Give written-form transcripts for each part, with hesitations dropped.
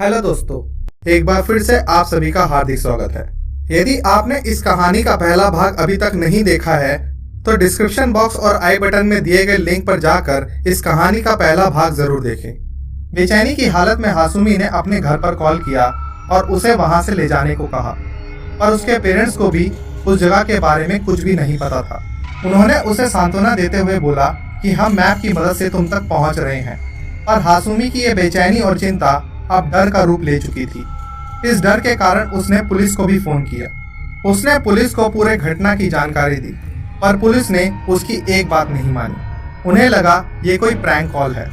Hello दोस्तों, एक बार फिर से आप सभी का हार्दिक स्वागत है। यदि आपने इस कहानी का पहला भाग अभी तक नहीं देखा है तो डिस्क्रिप्शन बॉक्स और आई बटन में दिए गए लिंक पर जाकर इस कहानी का पहला भाग जरूर देखें। बेचैनी की हालत में हासुमी ने अपने घर पर कॉल किया और उसे वहां से ले जाने को कहा, पर उसके पेरेंट्स को भी उस जगह के बारे में कुछ भी नहीं पता था। उन्होंने उसे सांत्वना देते हुए बोला कि हम मैप की मदद से तुम तक पहुंच रहे हैं, पर हासुमी की ये बेचैनी और चिंता अब डर का रूप ले चुकी थी। इस डर के कारण उसने पुलिस को भी फोन किया। उसने पुलिस को पूरे घटना की जानकारी दी, पर पुलिस ने उसकी एक बात नहीं मानी। उन्हें लगा ये कोई प्रैंक कॉल है।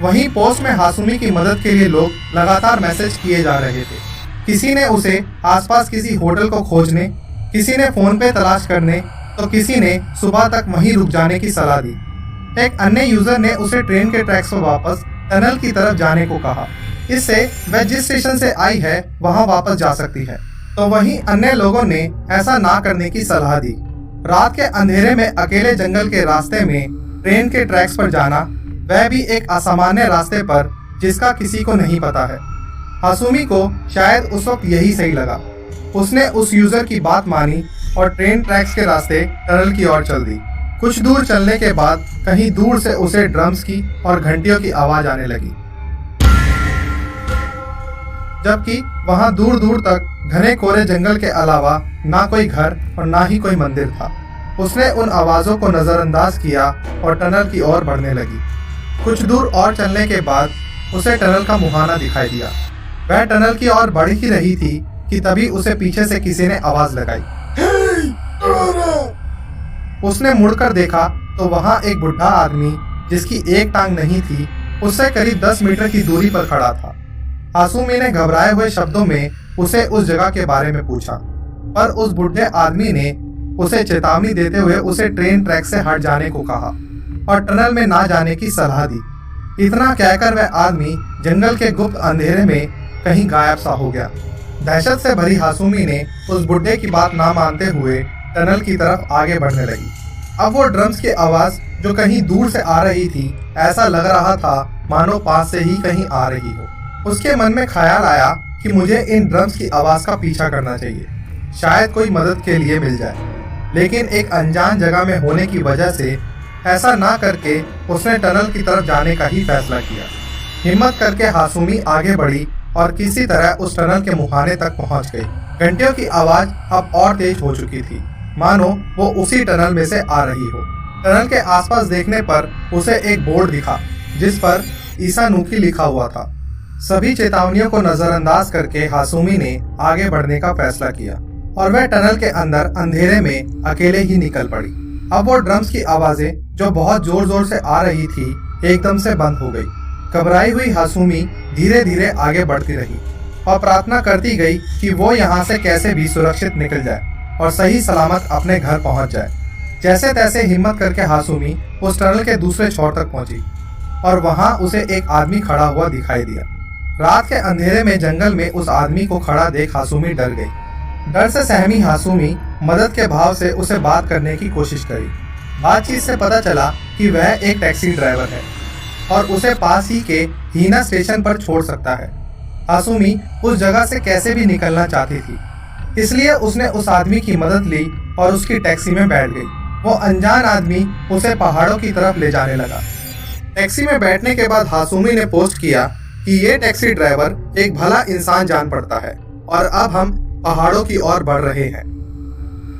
वहीं पोस्ट में हासुमी की मदद के लिए लोग लगातार मैसेज किए जा रहे थे। किसी ने उसे आसपास किसी होटल को खोजने, किसी ने फोन पे तलाश करने, तो किसी ने सुबह तक वहीं रुक जाने की सलाह दी। एक अन्य यूजर ने उसे ट्रेन के ट्रैक्स पर वापस टनल की तरफ जाने को कहा। इससे वह जिस स्टेशन से आई है वहां वापस जा सकती है। तो वहीं अन्य लोगों ने ऐसा ना करने की सलाह दी। रात के अंधेरे में अकेले जंगल के रास्ते में ट्रेन के ट्रैक्स पर जाना, वह भी एक असामान्य रास्ते पर जिसका किसी को नहीं पता है। हासुमी को शायद उस वक्त यही सही लगा। उसने उस यूजर की बात मानी और ट्रेन ट्रैक्स के रास्ते टनल की ओर चल दी। कुछ दूर चलने के बाद कहीं दूर से उसे ड्रम्स की और घंटियों की आवाज आने लगी, जबकि वहां दूर दूर तक घने कोरे जंगल के अलावा ना कोई घर और ना ही कोई मंदिर था। उसने उन आवाजों को नजरअंदाज किया और टनल की ओर बढ़ने लगी। कुछ दूर और चलने के बाद उसे टनल का मुहाना दिखाई दिया। वह टनल की ओर बढ़ ही रही थी कि तभी उसे पीछे से किसी ने आवाज लगाई। उसने मुड़कर देखा तो वहां एक बुढ़ा आदमी जिसकी एक टांग नहीं थी, उससे करीब 10 मीटर की दूरी पर खड़ा था। हासुमी ने घबराए हुए शब्दों में उसे उस जगह के बारे में पूछा, पर उस बुढ़े आदमी ने उसे चेतावनी देते हुए उसे ट्रेन ट्रैक से हट जाने को कहा और टनल में ना जाने की सलाह दी। इतना कहकर वह आदमी जंगल के गुप्त अंधेरे में कहीं गायब सा हो गया। दहशत से भरी हासुमी ने उस बुढ़े की बात ना मानते हुए टनल की तरफ आगे बढ़ने लगी। अब वो ड्रम्स की आवाज जो कहीं दूर से आ रही थी, ऐसा लग रहा था मानो पास से ही कहीं आ रही हो। उसके मन में ख्याल आया कि मुझे इन ड्रम्स की आवाज का पीछा करना चाहिए, शायद कोई मदद के लिए मिल जाए। लेकिन एक अनजान जगह में होने की वजह से ऐसा ना करके उसने टनल की तरफ जाने का ही फैसला किया। हिम्मत करके हासुमी आगे बढ़ी और किसी तरह उस टनल के मुहाने तक पहुंच गई। घंटियों की आवाज अब और तेज हो चुकी थी, मानो वो उसी टनल में से आ रही हो। टनल के आसपास देखने पर उसे एक बोर्ड दिखा जिस पर ईसानुकी लिखा हुआ था। सभी चेतावनियों को नजरअंदाज करके हासुमी ने आगे बढ़ने का फैसला किया और वह टनल के अंदर अंधेरे में अकेले ही निकल पड़ी। अब वो ड्रम्स की आवाजें जो बहुत जोर जोर से आ रही थी, एकदम से बंद हो गई। घबराई हुई हासुमी धीरे धीरे आगे बढ़ती रही और प्रार्थना करती गई कि वो यहाँ से कैसे भी सुरक्षित निकल जाए और सही सलामत अपने घर पहुंच जाए। जैसे तैसे हिम्मत करके हासुमी उस टनल के दूसरे छोर तक पहुंची और वहां उसे एक आदमी खड़ा हुआ दिखाई दिया। रात के अंधेरे में जंगल में उस आदमी को खड़ा देख हासुमी डर गई। डर से सहमी हासुमी मदद के भाव से उसे बात करने की कोशिश करी। बातचीत से पता चला कि वह एक टैक्सी ड्राइवर है और उसे पास ही के हीना स्टेशन पर छोड़ सकता है। हासुमी उस जगह से कैसे भी निकलना चाहती थी, इसलिए उसने उस आदमी की मदद ली और उसकी टैक्सी में बैठ गई। वो अनजान आदमी उसे पहाड़ों की तरफ ले जाने लगा। टैक्सी में बैठने के बाद हासुमी ने पोस्ट किया कि ये टैक्सी ड्राइवर एक भला इंसान जान पड़ता है और अब हम पहाड़ों की ओर बढ़ रहे हैं।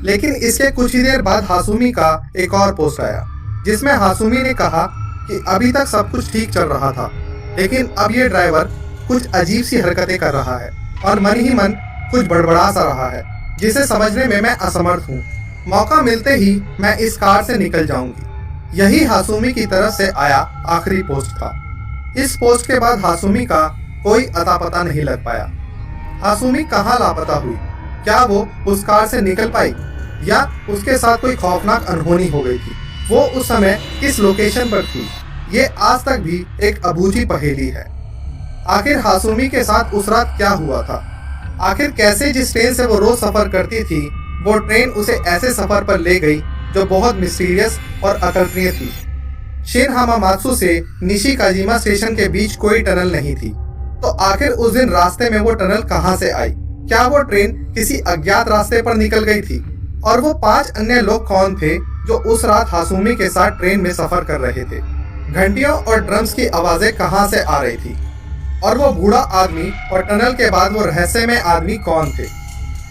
लेकिन इसके कुछ ही देर बाद हासुमी का एक और पोस्ट आया जिसमें हासुमी ने कहा कि अभी तक सब कुछ ठीक चल रहा था, लेकिन अब ये ड्राइवर कुछ अजीब सी हरकतें कर रहा है और मन ही मन कुछ बड़बड़ा सा रहा है जिसे समझने में मैं असमर्थ हूँ। मौका मिलते ही मैं इस कार से निकल जाऊंगी। यही हासुमी की तरफ से आया आखिरी पोस्ट था। इस पोस्ट के बाद हासुमी का कोई अता पता नहीं लग पाया। हासुमी कहाँ लापता हुई? क्या वो उस कार से निकल पाई या उसके साथ कोई खौफनाक अनहोनी हो गई थी? वो उस समय किस लोकेशन पर थी? ये आज तक भी एक अबूझी पहेली है। आखिर हासुमी के साथ उस रात क्या हुआ था? आखिर कैसे जिस ट्रेन से वो रोज सफर करती थी, वो ट्रेन उसे ऐसे सफर पर ले गई जो बहुत मिस्टीरियस और अकल्पनीय थी। शिन हमामात्सु से निशिकाजिमा स्टेशन के बीच कोई टनल नहीं थी। तो आखिर उस दिन रास्ते में वो टनल कहां से आई? क्या वो ट्रेन किसी अज्ञात रास्ते पर निकल गई थी? और वो 5 अन्य लोग कौन थे जो उस रात हाशुमी के साथ ट्रेन में सफर कर रहे थे? घंटियों और ड्रम्स की आवाजें कहां से आ रही थी? और वो बूढ़ा आदमी और टनल के बाद वो रहस्यमय आदमी कौन थे?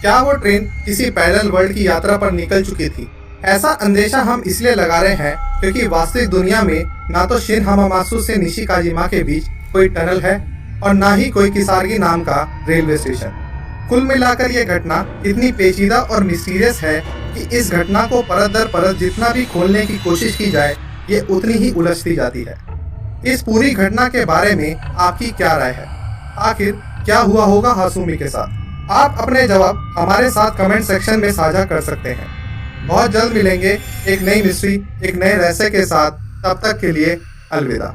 क्या वो ट्रेन किसी पैरेलल वर्ल्ड की यात्रा पर निकल चुकी थी? ऐसा अंदेशा हम इसलिए लगा रहे हैं क्योंकि वास्तविक दुनिया में ना तो शिन हमामात्सु से निशिकाजिमा के बीच कोई टनल है और ना ही कोई किसारगी नाम का रेलवे स्टेशन। कुल मिलाकर ये घटना इतनी पेचीदा और मिस्टीरियस है कि इस घटना को परत दर परत जितना भी खोलने की कोशिश की जाए ये उतनी ही उलझती जाती है। इस पूरी घटना के बारे में आपकी क्या राय है? आखिर क्या हुआ होगा हाशुमी के साथ? आप अपने जवाब हमारे साथ कमेंट सेक्शन में साझा कर सकते हैं। बहुत जल्द मिलेंगे एक नई मिस्ट्री, एक नए रहस्य के साथ। तब तक के लिए अलविदा।